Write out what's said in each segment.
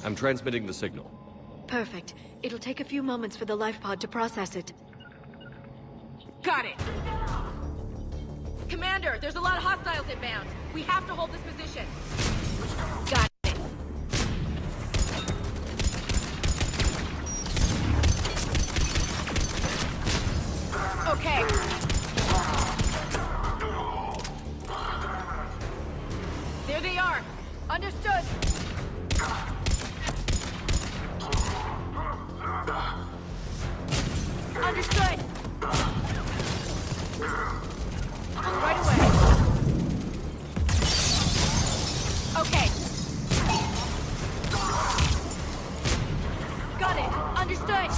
I'm transmitting the signal. Perfect. It'll take a few moments for the life pod to process it. Got it! Commander, there's a lot of hostiles inbound. We have to hold this position. Got it. Okay. There they are. Understood. Understood. Right away. Okay. Got it. Understood.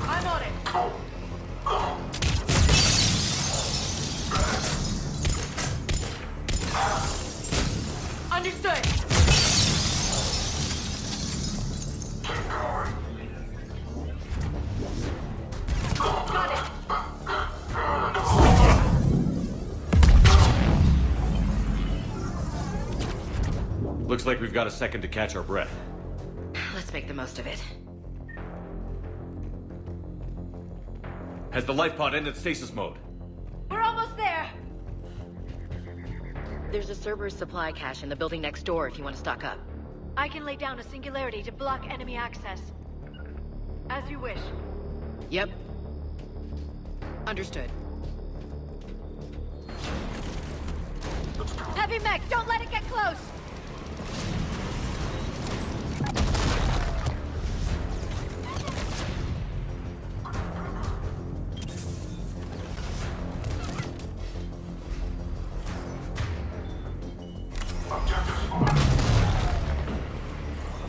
I'm on it. Understood. Got it. Looks like we've got a second to catch our breath. Let's make the most of it. Has the life pod ended stasis mode? We're almost there. There's a Cerberus supply cache in the building next door if you want to stock up. I can lay down a singularity to block enemy access. As you wish. Yep. Understood. Heavy mech, don't let it get close!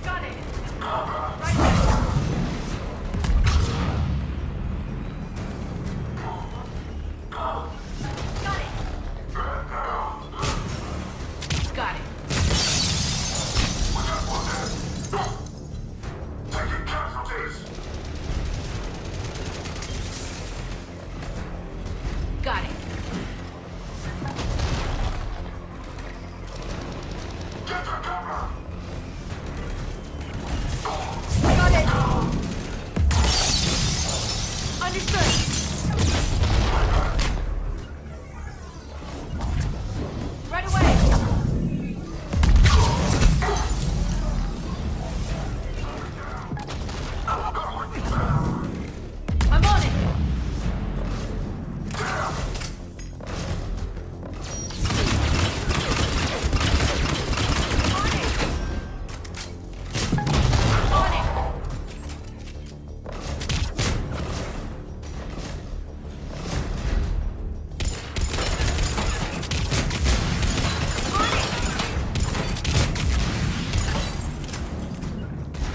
Got it. Right there. Got it. Got it. Taking casualties. Got it. Get to cover. Got it. Understood. Right away. I'm on it. On it.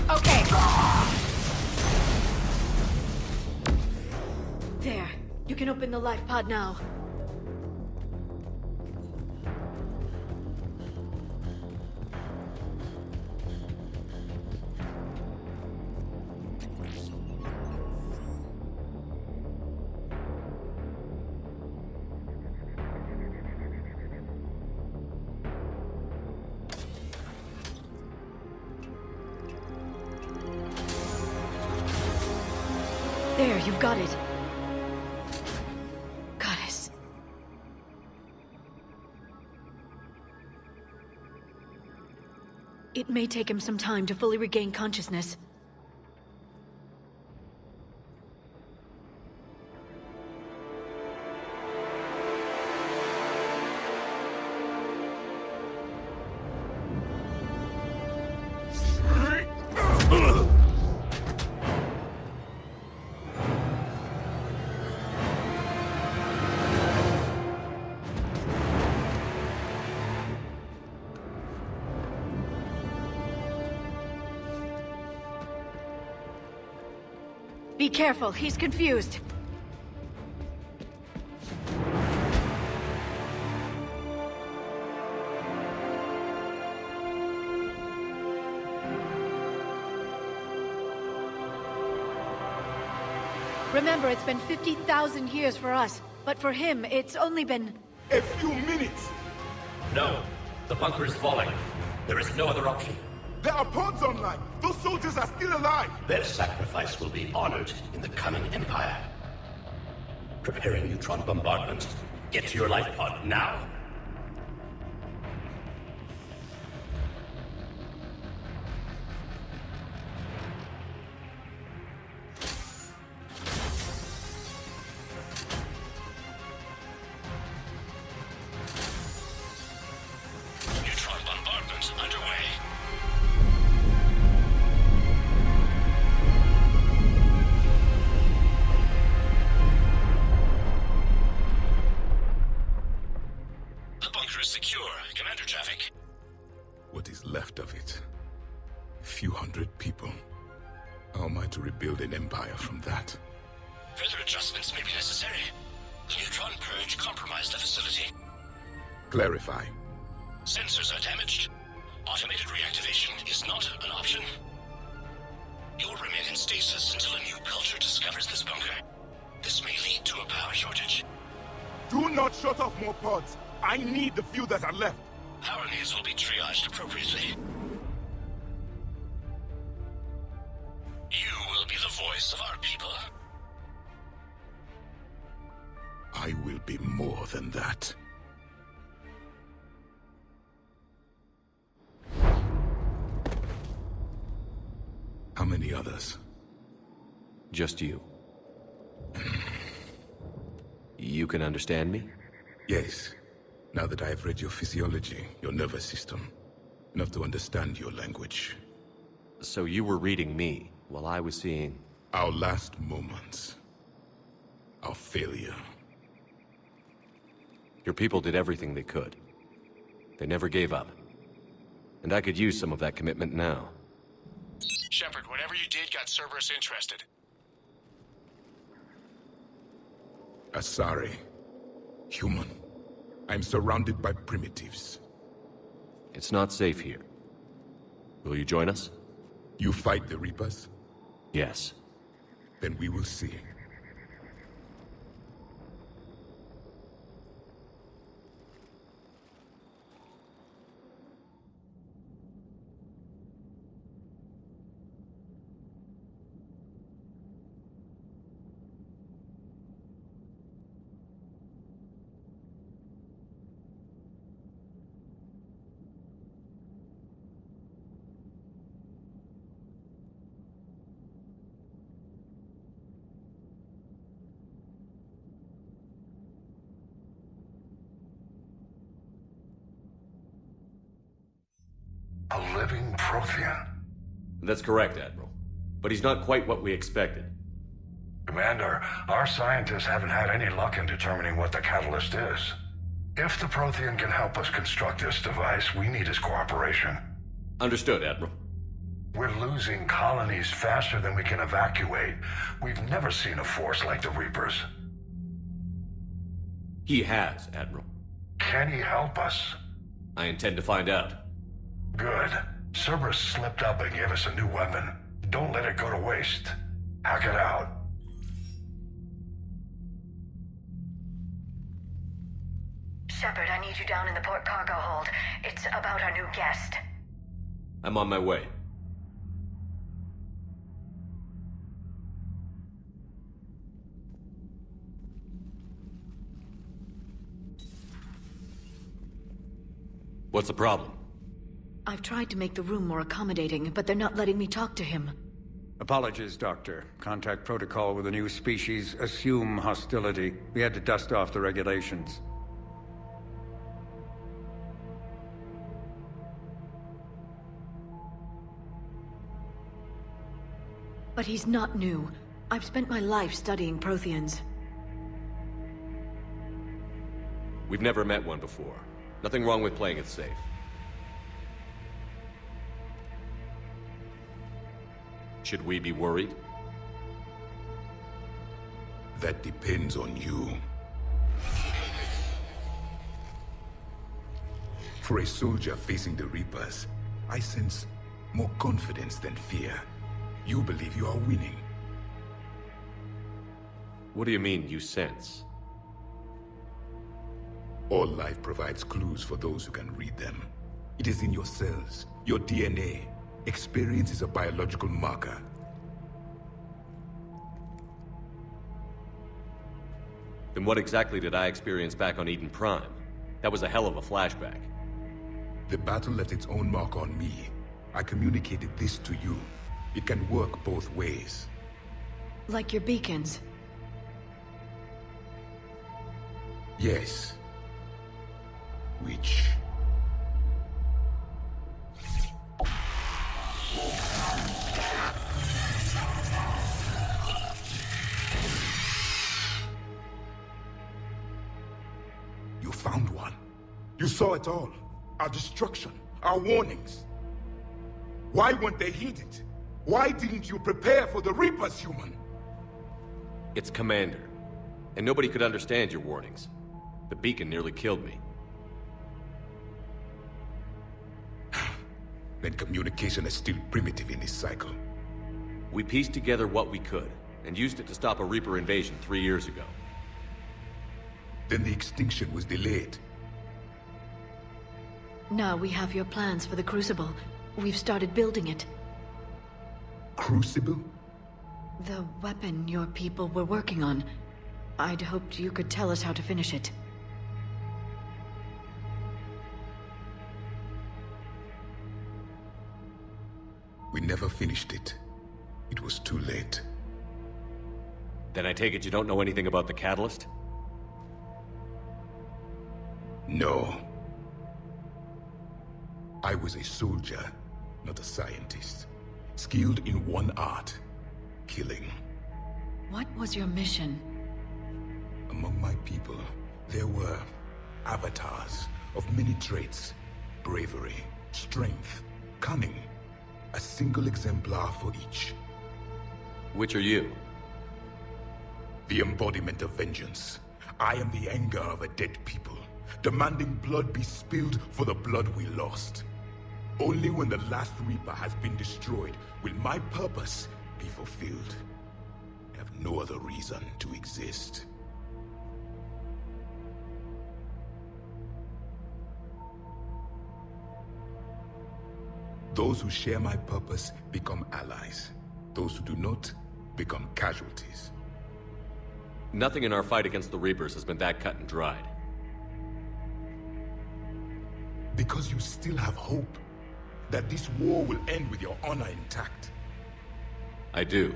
Okay. There. You can open the life pod now. There, you've got it. Goddess. It may take him some time to fully regain consciousness. Be careful, he's confused. Remember, it's been 50,000 years for us, but for him, it's only been... A few minutes! No. The bunker is falling. There is no other option. There are pods online! Those soldiers are still alive! Their sacrifice will be honored in the coming Empire. Preparing neutron bombardment. Get to your life pod now. Neutron bombardment underway. The bunker is secure, Commander Javik. What is left of it? A few hundred people. How am I to rebuild an empire from that? Further adjustments may be necessary. The neutron purge compromised the facility. Clarify. Sensors are damaged. Automated reactivation is not an option. You'll remain in stasis until a new culture discovers this bunker. This may lead to a power shortage. Do not shut off more pods! I need the few that are left! Power needs will be triaged appropriately. You will be the voice of our people. I will be more than that. How many others? Just you. You can understand me? Yes. Now that I have read your physiology, your nervous system, enough to understand your language. So you were reading me, while I was seeing... Our last moments. Our failure. Your people did everything they could. They never gave up. And I could use some of that commitment now. Shepard, whatever you did got Cerberus interested. Asari. Human. I'm surrounded by primitives. It's not safe here. Will you join us? You fight the Reapers? Yes. Then we will see. A living Prothean. That's correct, Admiral. But he's not quite what we expected. Commander, our scientists haven't had any luck in determining what the catalyst is. If the Prothean can help us construct this device, we need his cooperation. Understood, Admiral. We're losing colonies faster than we can evacuate. We've never seen a force like the Reapers. He has, Admiral. Can he help us? I intend to find out. Good. Cerberus slipped up and gave us a new weapon. Don't let it go to waste. Hack it out. Shepard, I need you down in the port cargo hold. It's about our new guest. I'm on my way. What's the problem? I've tried to make the room more accommodating, but they're not letting me talk to him. Apologies, Doctor. Contact protocol with a new species. Assume hostility. We had to dust off the regulations. But he's not new. I've spent my life studying Protheans. We've never met one before. Nothing wrong with playing it safe. Should we be worried? That depends on you. For a soldier facing the Reapers, I sense more confidence than fear. You believe you are winning. What do you mean, you sense? All life provides clues for those who can read them. It is in your cells, your DNA. Experience is a biological marker. Then what exactly did I experience back on Eden Prime? That was a hell of a flashback. The battle left its own mark on me. I communicated this to you. It can work both ways. Like your beacons. Yes. Which... You found one. You saw it all. Our destruction, our warnings. Why weren't they heeded? Why didn't you prepare for the Reapers, human? It's Commander. And nobody could understand your warnings. The beacon nearly killed me. Then communication is still primitive in this cycle. We pieced together what we could, and used it to stop a Reaper invasion 3 years ago. Then the extinction was delayed. Now we have your plans for the Crucible. We've started building it. Crucible? The weapon your people were working on. I'd hoped you could tell us how to finish it. We never finished it. It was too late. Then I take it you don't know anything about the catalyst? No. I was a soldier, not a scientist. Skilled in one art, killing. What was your mission? Among my people, there were avatars of many traits. Bravery, strength, cunning. A single exemplar for each. Which are you? The embodiment of vengeance. I am the anger of a dead people, demanding blood be spilled for the blood we lost. Only when the last Reaper has been destroyed will my purpose be fulfilled. I have no other reason to exist. Those who share my purpose become allies. Those who do not become casualties. Nothing in our fight against the Reapers has been that cut and dried. Because you still have hope that this war will end with your honor intact. I do.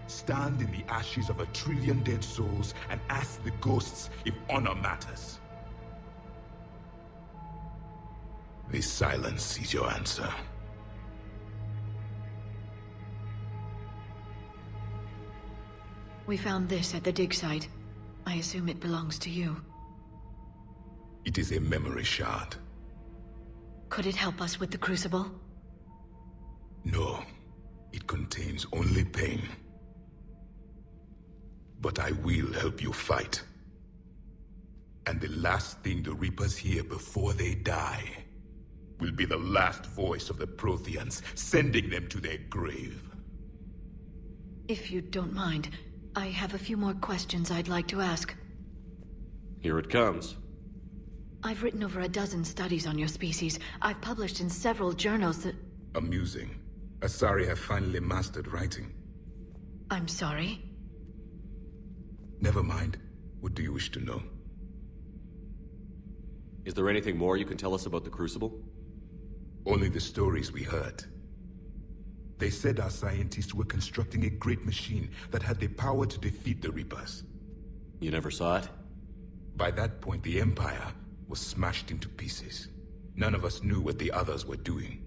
Stand in the ashes of 1 trillion dead souls and ask the ghosts if honor matters. This silence is your answer. We found this at the dig site. I assume it belongs to you. It is a memory shard. Could it help us with the Crucible? No. It contains only pain. But I will help you fight. And the last thing the Reapers hear before they die will be the last voice of the Protheans, sending them to their grave. If you don't mind, I have a few more questions I'd like to ask. Here it comes. I've written over a dozen studies on your species. I've published in several journals that... Amusing. Asari have finally mastered writing. I'm sorry? Never mind. What do you wish to know? Is there anything more you can tell us about the Crucible? Only the stories we heard. They said our scientists were constructing a great machine that had the power to defeat the Reapers. You never saw it? By that point, the Empire was smashed into pieces. None of us knew what the others were doing.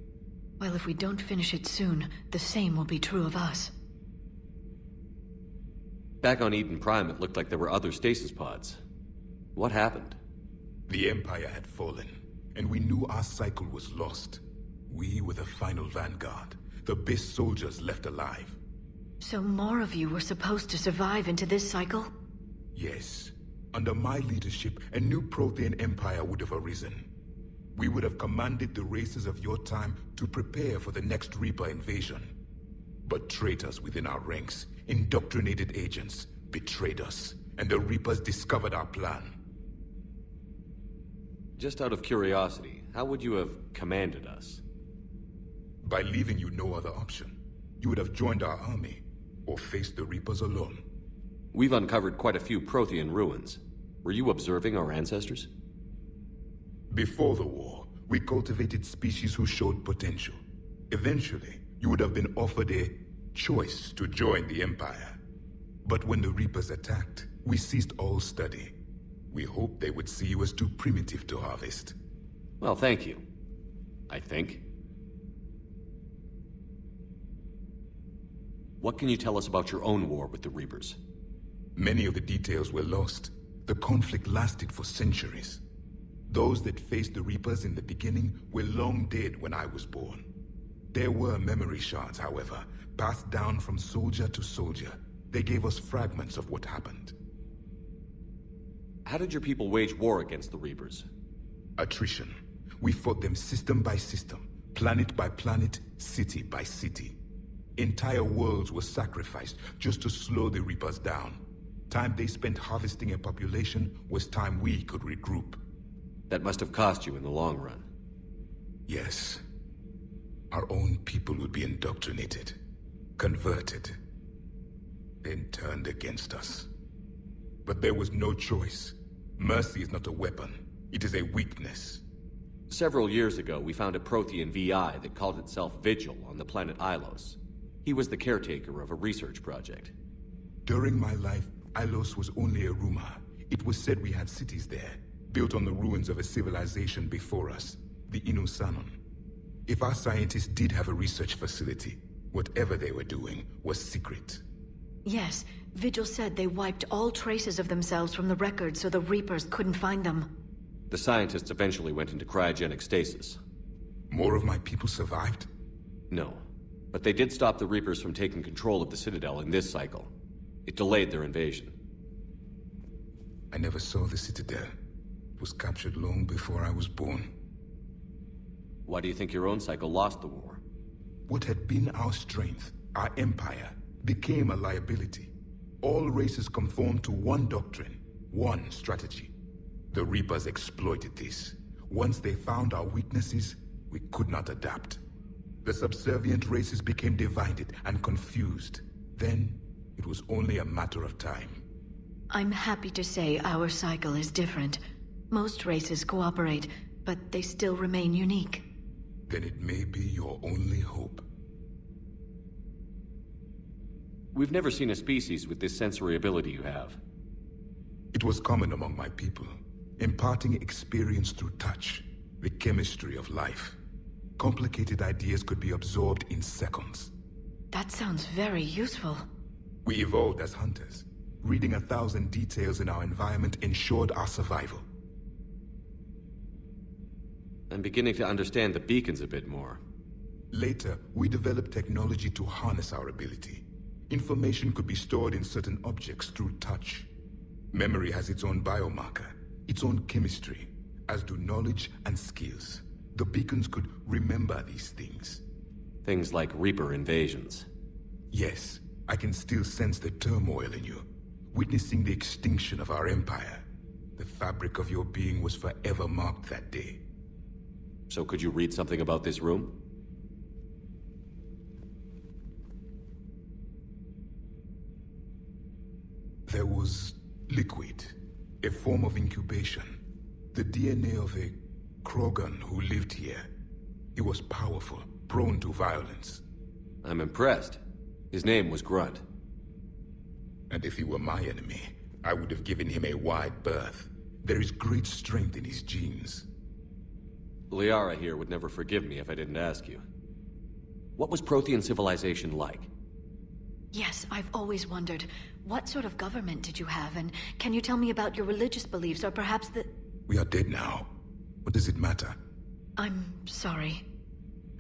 Well, if we don't finish it soon, the same will be true of us. Back on Eden Prime, it looked like there were other stasis pods. What happened? The Empire had fallen, and we knew our cycle was lost. We were the final vanguard, the best soldiers left alive. So more of you were supposed to survive into this cycle? Yes. Under my leadership, a new Prothean empire would have arisen. We would have commanded the races of your time to prepare for the next Reaper invasion. But traitors within our ranks indoctrinated agents, betrayed us, and the Reapers discovered our plan. Just out of curiosity, how would you have commanded us? By leaving you no other option. You would have joined our army, or faced the Reapers alone. We've uncovered quite a few Prothean ruins. Were you observing our ancestors? Before the war, we cultivated species who showed potential. Eventually, you would have been offered a choice to join the Empire. But when the Reapers attacked, we ceased all study. We hoped they would see you as too primitive to harvest. Well, thank you. I think. What can you tell us about your own war with the Reapers? Many of the details were lost. The conflict lasted for centuries. Those that faced the Reapers in the beginning were long dead when I was born. There were memory shards, however, passed down from soldier to soldier. They gave us fragments of what happened. How did your people wage war against the Reapers? Attrition. We fought them system by system, planet by planet, city by city. Entire worlds were sacrificed just to slow the Reapers down. Time they spent harvesting a population was time we could regroup. That must have cost you in the long run. Yes. Our own people would be indoctrinated, converted, then turned against us. But there was no choice. Mercy is not a weapon. It is a weakness. Several years ago, we found a Prothean VI that called itself Vigil on the planet Ilos. He was the caretaker of a research project. During my life, Ilos was only a rumor. It was said we had cities there, built on the ruins of a civilization before us, the Inusanon. If our scientists did have a research facility, whatever they were doing was secret. Yes, Vigil said they wiped all traces of themselves from the records so the Reapers couldn't find them. The scientists eventually went into cryogenic stasis. More of my people survived? No, but they did stop the Reapers from taking control of the Citadel in this cycle. It delayed their invasion. I never saw the Citadel. It was captured long before I was born. Why do you think your own cycle lost the war? What had been our strength, our empire, became a liability. All races conformed to one doctrine, one strategy. The Reapers exploited this. Once they found our weaknesses, we could not adapt. The subservient races became divided and confused. Then, it was only a matter of time. I'm happy to say our cycle is different. Most races cooperate, but they still remain unique. Then it may be your only hope. We've never seen a species with this sensory ability you have. It was common among my people, imparting experience through touch, the chemistry of life. Complicated ideas could be absorbed in seconds. That sounds very useful. We evolved as hunters. Reading 1,000 details in our environment ensured our survival. I'm beginning to understand the beacons a bit more. Later, we developed technology to harness our ability. Information could be stored in certain objects through touch. Memory has its own biomarker, its own chemistry, as do knowledge and skills. The beacons could remember these things. Things like Reaper invasions. Yes, I can still sense the turmoil in you, witnessing the extinction of our empire. The fabric of your being was forever marked that day. So could you read something about this room? There was liquid, a form of incubation. The DNA of a Krogan who lived here. He was powerful, prone to violence. I'm impressed. His name was Grunt. And if he were my enemy, I would have given him a wide berth. There is great strength in his genes. Liara here would never forgive me if I didn't ask you. What was Prothean civilization like? Yes, I've always wondered, what sort of government did you have, and can you tell me about your religious beliefs, or perhaps the... We are dead now. What does it matter? I'm sorry.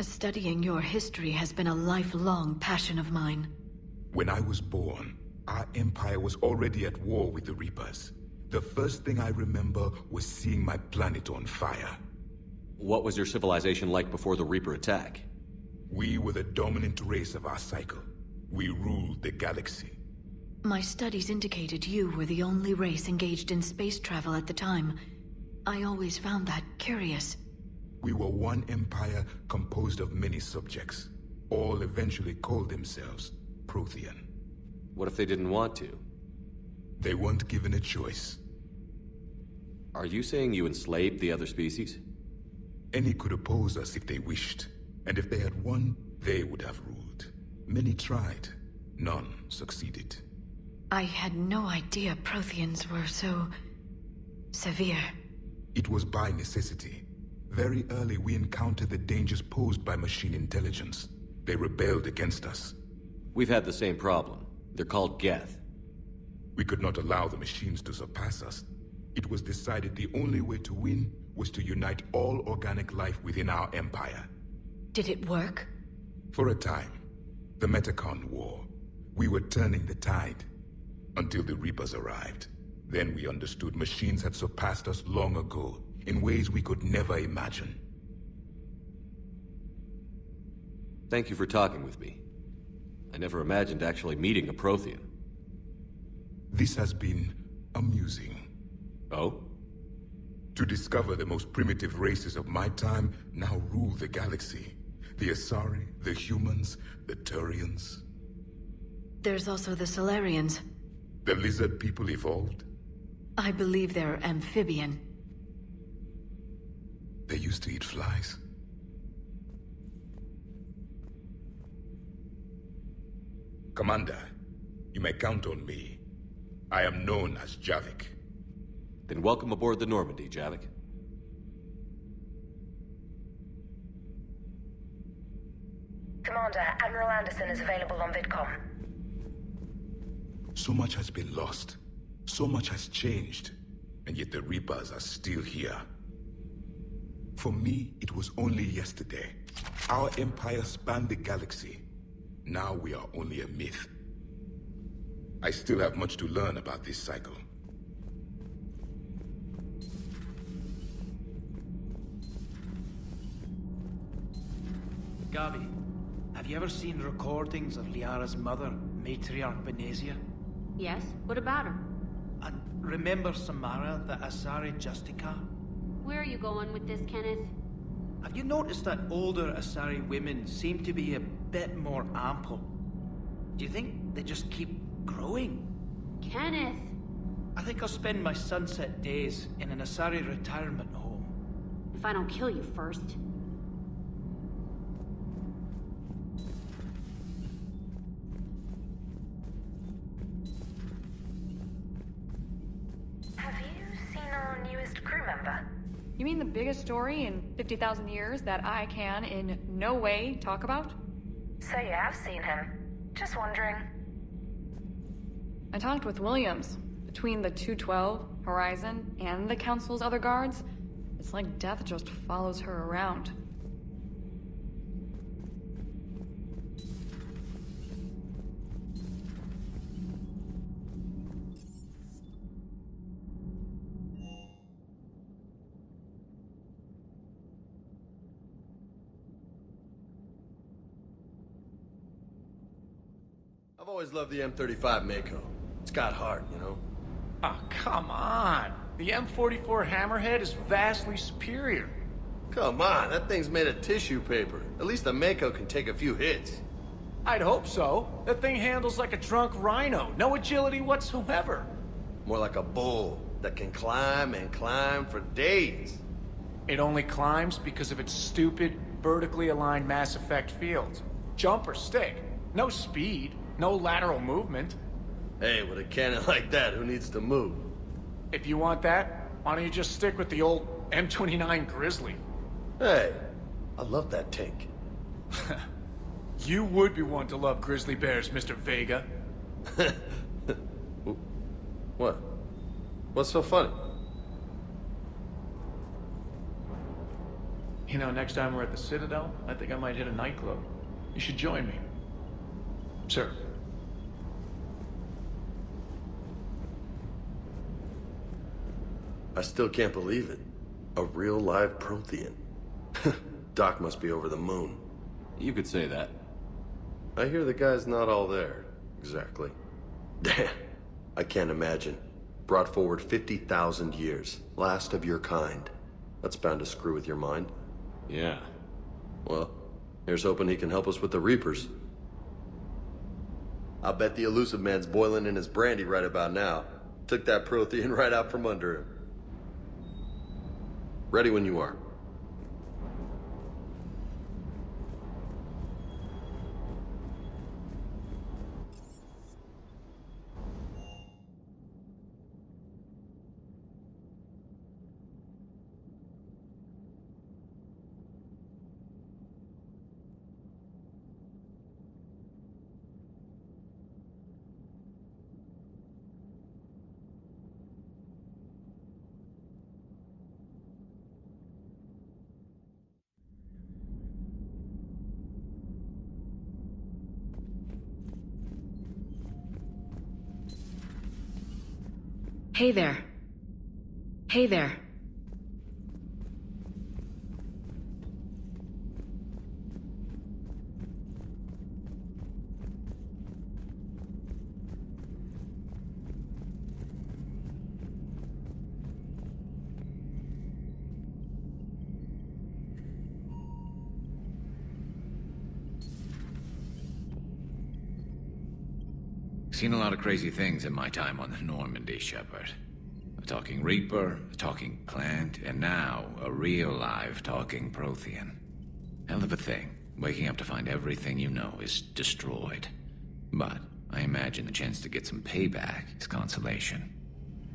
Studying your history has been a lifelong passion of mine. When I was born, our empire was already at war with the Reapers. The first thing I remember was seeing my planet on fire. What was your civilization like before the Reaper attack? We were the dominant race of our cycle. We ruled the galaxy. My studies indicated you were the only race engaged in space travel at the time. I always found that curious. We were one empire composed of many subjects. All eventually called themselves Prothean. What if they didn't want to? They weren't given a choice. Are you saying you enslaved the other species? Any could oppose us if they wished. And if they had won, they would have ruled. Many tried. None succeeded. I had no idea Protheans were so... severe. It was by necessity. Very early we encountered the dangers posed by machine intelligence. They rebelled against us. We've had the same problem. They're called Geth. We could not allow the machines to surpass us. It was decided the only way to win was to unite all organic life within our empire. Did it work? For a time. The Metacon War. We were turning the tide. Until the Reapers arrived. Then we understood machines had surpassed us long ago, in ways we could never imagine. Thank you for talking with me. I never imagined actually meeting a Prothean. This has been amusing. Oh? To discover the most primitive races of my time now rule the galaxy. The Asari, the humans, the Turians. There's also the Solarians. The lizard people evolved? I believe they're amphibian. They used to eat flies. Commander, you may count on me. I am known as Javik. Then welcome aboard the Normandy, Javik. Commander, Admiral Anderson is available on VidCom. So much has been lost. So much has changed. And yet the Reapers are still here. For me, it was only yesterday. Our empire spanned the galaxy. Now we are only a myth. I still have much to learn about this cycle. Gavi, have you ever seen recordings of Liara's mother, Matriarch Benezia? Yes? What about her? And remember Samara, the Asari Justica? Where are you going with this, Kenneth? Have you noticed that older Asari women seem to be a bit more ample? Do you think they just keep growing? Kenneth! I think I'll spend my sunset days in an Asari retirement home. If I don't kill you first. Have you seen our newest crew member? You mean the biggest story in 50,000 years that I can in no way talk about? So you have seen him. Just wondering. I talked with Williams. Between the 212, Horizon, and the Council's other guards, it's like death just follows her around. I've always loved the M35 Mako. It's got heart, you know? Oh, come on. The M44 Hammerhead is vastly superior. Come on, that thing's made of tissue paper. At least the Mako can take a few hits. I'd hope so. That thing handles like a drunk rhino. No agility whatsoever. More like a bull that can climb and climb for days. It only climbs because of its stupid, vertically aligned mass effect fields. Jump or stick. No speed. No lateral movement. Hey, with a cannon like that, who needs to move? If you want that, why don't you just stick with the old M29 Grizzly? Hey, I love that tank. You would be one to love grizzly bears, Mr. Vega. What? What's so funny? You know, next time we're at the Citadel, I think I might hit a nightclub. You should join me. Sir. I still can't believe it. A real live Prothean. Doc must be over the moon. You could say that. I hear the guy's not all there, exactly. Damn. I can't imagine. Brought forward 50,000 years. Last of your kind. That's bound to screw with your mind. Yeah. Well, here's hoping he can help us with the Reapers. I'll bet the elusive man's boiling in his brandy right about now. Took that Prothean right out from under him. Ready when you are. Hey there. Hey there. Seen a lot of crazy things in my time on the Normandy, Shepard. A talking Reaper, a talking plant, and now a real live talking Prothean. Hell of a thing, waking up to find everything you know is destroyed. But I imagine the chance to get some payback is consolation.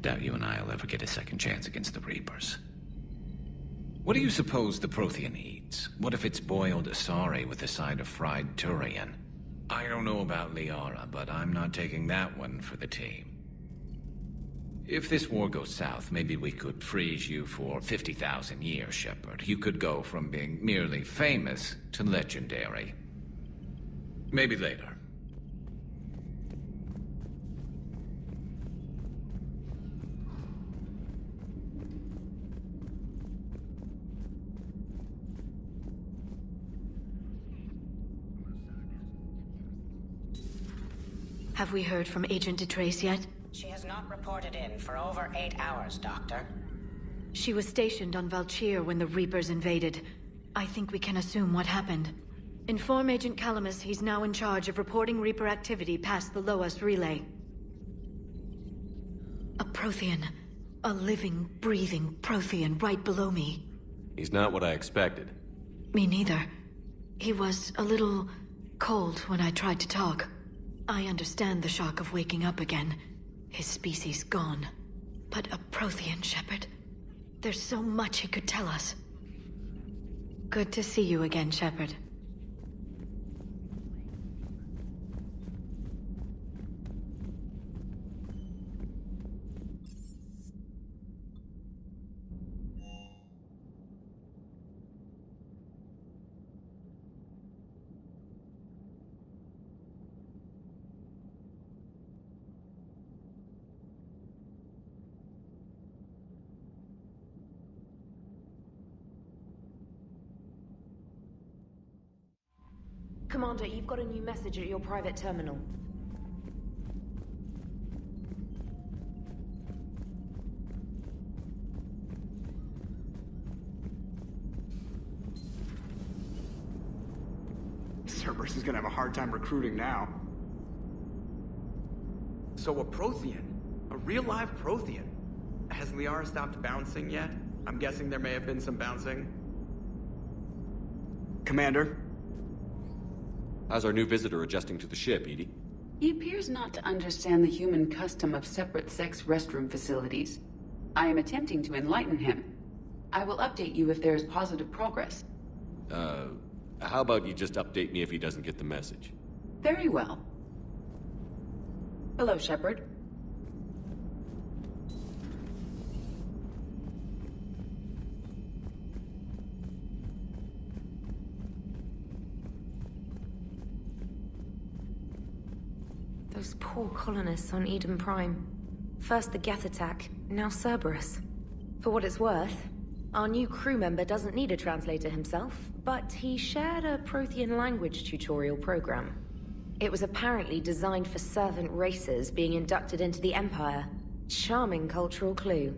Doubt you and I'll ever get a second chance against the Reapers. What do you suppose the Prothean eats? What if it's boiled asari with a side of fried Turian? I don't know about Liara, but I'm not taking that one for the team. If this war goes south, maybe we could freeze you for 50,000 years, Shepard. You could go from being merely famous to legendary. Maybe later. Have we heard from Agent DeTrace yet? She has not reported in for over 8 hours, Doctor. She was stationed on Valchir when the Reapers invaded. I think we can assume what happened. Inform Agent Calamus he's now in charge of reporting Reaper activity past the Loas relay. A Prothean. A living, breathing Prothean right below me. He's not what I expected. Me neither. He was a little cold when I tried to talk. I understand the shock of waking up again. His species gone. But a Prothean, Shepard. There's so much he could tell us. Good to see you again, Shepard. Commander, you've got a new message at your private terminal. Cerberus is gonna have a hard time recruiting now. So a Prothean? A real live Prothean? Has Liara stopped bouncing yet? I'm guessing there may have been some bouncing. Commander? How's our new visitor adjusting to the ship, Edie? He appears not to understand the human custom of separate sex restroom facilities. I am attempting to enlighten him. I will update you if there is positive progress. How about you just update me if he doesn't get the message? Very well. Hello, Shepard. Those poor colonists on Eden Prime. First the Geth attack, now Cerberus. For what it's worth, our new crew member doesn't need a translator himself, but he shared a Prothean language tutorial program. It was apparently designed for servant races being inducted into the Empire. Charming cultural clue.